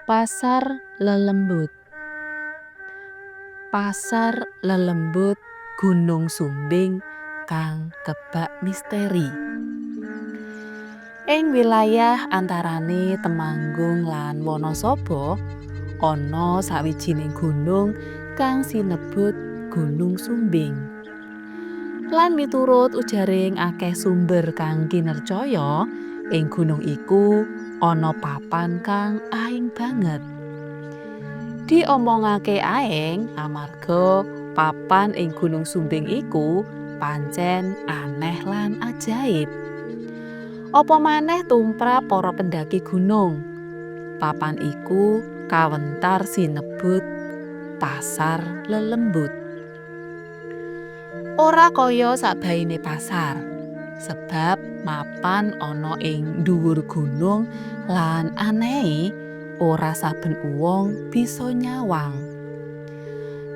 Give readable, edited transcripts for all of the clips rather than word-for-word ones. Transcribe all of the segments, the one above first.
Pasar lelembut. Pasar lelembut Gunung Sumbing kang kebak misteri. Ing wilayah antarane Temanggung lan Wonosobo ana sawijining gunung kang sinebut Gunung Sumbing. Lan miturut ujaring akeh sumber kang kinercaya, ing gunung iku ana papan kang aing banget. Diomongake aing amarga papan ing Gunung Sumbing iku pancen aneh lan ajaib. Apa maneh tumrap para pendaki gunung. Papan iku kawentar sinebut Pasar Lelembut. Ora kaya sabaine pasar, sebab mapan ana ing dhuwur gunung lan anehe ora saben wong bisa nyawang.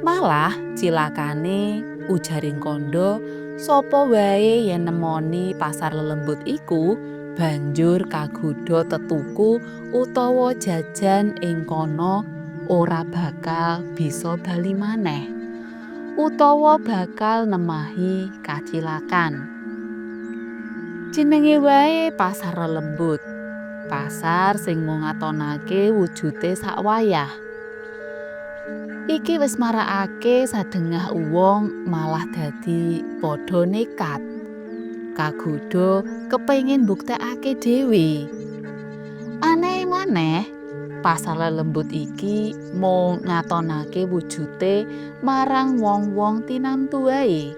Malah cilakane ujaring kandha sapa wae yen nemoni pasar lelembut iku banjur kagodha tetuku utawa jajan ing kono ora bakal bisa bali maneh utawa bakal nemahi kacilakan. Jenenge wae pasar lelembut. Pasar sing mung ngatonake wujude sak wayah. Iki wis marakake sadengah wong malah dadi padha nekat. Kagodha kepengin mbuktekake dhewe. Aneh maneh, pasar lelembut iki mung ngatonake wujude marang wong-wong tinamtu wae.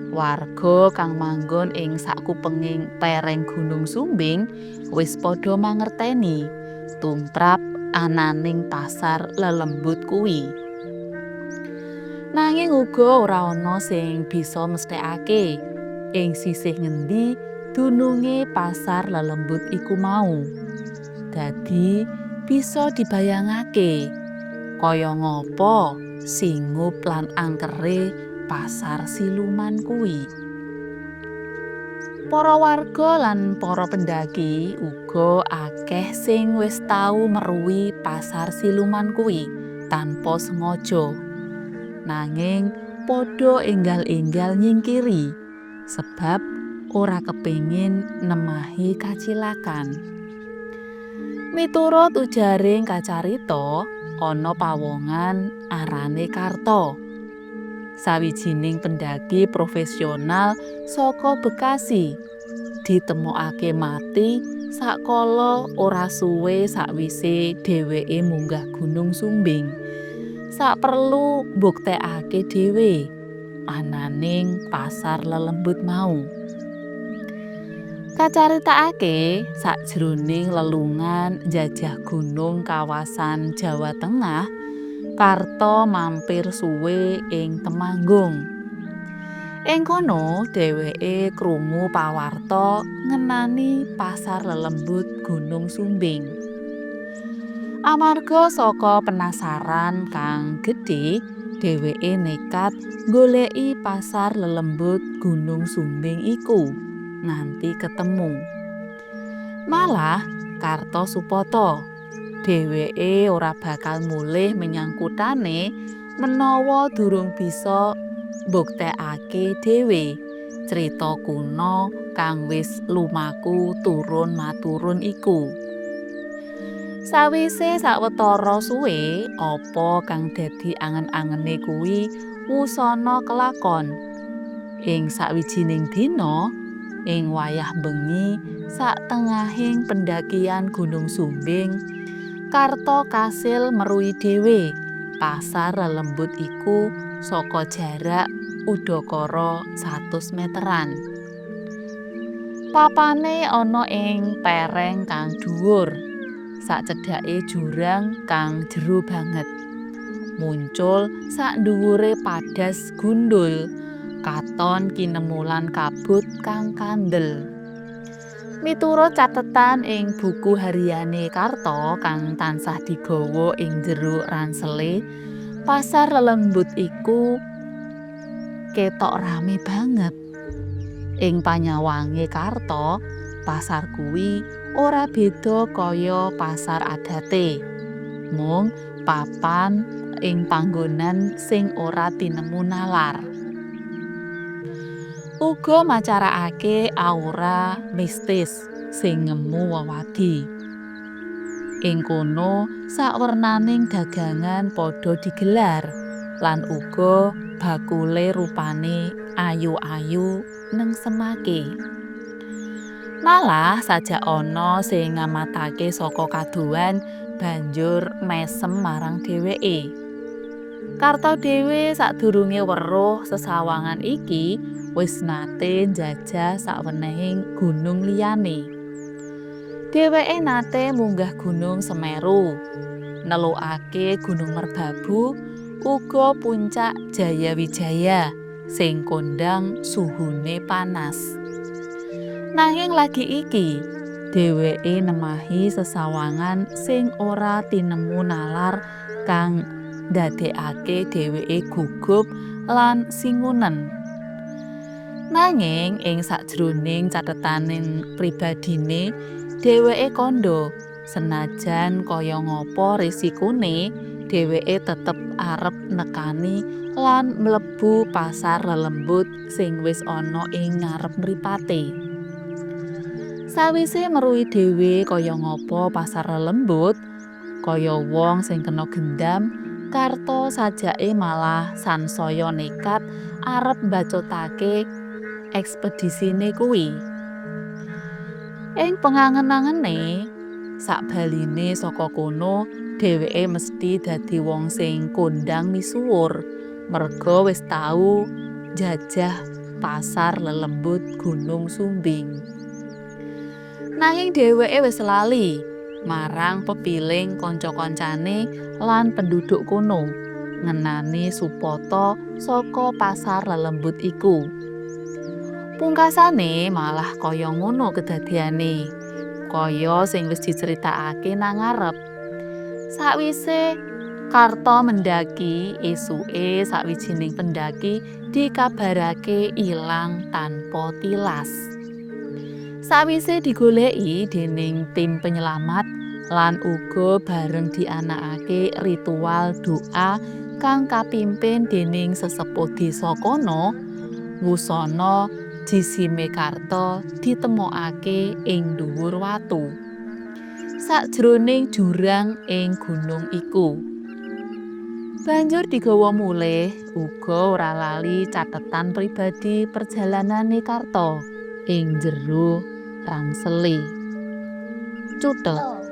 Warga kang manggon ing sakupenging lereng Gunung Sumbing wis padha mangerteni tumrap ananing pasar lelembut kuwi. Nanging uga ora ana sing bisa mesthekake ing sisih ngendi dununge pasar lelembut iku mau. Dadi bisa dibayangake kaya ngapa singup lan angkere pasar siluman kuwi. Para warga lan para pendaki uga akeh sing wis tau meruhi pasar siluman kuwi tanpa sengaja. Nanging padha enggal-enggal nyingkiri sebab ora kepengin nemahi kacilakan. Miturut ujaring kacarita, ana pawongan arane Karto. Sawijining pendaki profesional saka Bekasi ditemokake mati sakala ora suwe sakwise dheweke munggah Gunung Sumbing. Sak perlu mbuktekake dhewe ananing pasar lelembut mau. Kacaritakake sakjroning lelungan njajah gunung kawasan Jawa Tengah, Karto mampir suwe ing Temanggung. Ing kono dheweke krungu pawarta ngenani pasar lelembut Gunung Sumbing. Amarga saka penasaran kang gedhe, dheweke nekat goleki pasar lelembut Gunung Sumbing iku nganti ketemu. Malah Karto supata dheweke ora bakal mulih menyang kutane menawa durung bisa mbuktekake dhewe crita kuna kang wis lumaku turun-maturun iku. Sawise sawetara suwe, apa kang dadi angen-angene kuwi wusana kelakon. Ing sawijining dina, ing wayah bengi sak tengahing pendakian Gunung Sumbing, Karto kasil meruhi dhewe pasar lelembut iku saka jarak udakara 100 meteran. Papane ana ing pereng kang dhuwur, sak cedhake jurang kang jero banget. Muncul sak dhuwure padas gundul, katon kinemulan kabut kang kandel. Miturut catetan ing buku hariane Karto kang tansah digawa ing jero ransele, pasar lelembut iku ketok rame banget. Ing panyawange Karto, pasar kuwi ora beda kaya pasar adate. mung papan ing panggonan sing ora tinemu nalar. Uga macarakake aura mistis sing ngemu wewadi. Ing kono sawernaning dagangan padha digelar lan uga bakule rupane ayu-ayu nengsemake. Malah sajak ana sing ngamatake saka kadohan banjur mesem marang dheweke. Karta dhewe sadurunge weruh sesawangan iki wis nate njajah sawenehing gunung liyane. Dheweke nate munggah Gunung Semeru, nelukake Gunung Merbabu, uga puncak Jayawijaya sing kondhang suhune panas. Nanging lagi iki, dheweke nemahi sesawangan sing ora tinemu nalar kang ndadekake dheweke gugup lan singunen. Nanging ing sajroning catetaning pribadine, dheweke kandha senajan kaya ngapa risikone, dheweke tetep arep nekani lan mlebu pasar lelembut sing wis ana ing ngarep mripate. Sawise meruhi dhewe kaya ngapa pasar lelembut, kaya wong sing kena gendam, Karta sajake malah sansaya nekat arep mbacutake ekspedisine kuwi. Ing pengangen-angene sakbaline saka kono dheweke mesti dadi wong sing kondhang misuwur merga wis tau jajah pasar lelembut Gunung Sumbing. Nanging dheweke wis lali marang pepiling kanca-kancane lan penduduk kono ngenani supata saka pasar lelembut iku. Pungkasane malah kaya ngono kedadiane, kaya sing wis diceritakake nang ngarep. Sakwise Karta mendaki, esuke sawijining pendaki dikabarake ilang tanpa tilas. Sawise digoleki dening tim penyelamat lan uga bareng dianakake ritual doa kang kapimpin dening sesepuh desa kono, wusana jisime Karta ditemokake ing dhuwur watu sajroning jurang ing gunung iku. Banjur digawa mulih uga ora lali catetan pribadi perjalanane Karta ing jero rangsele. Cutha.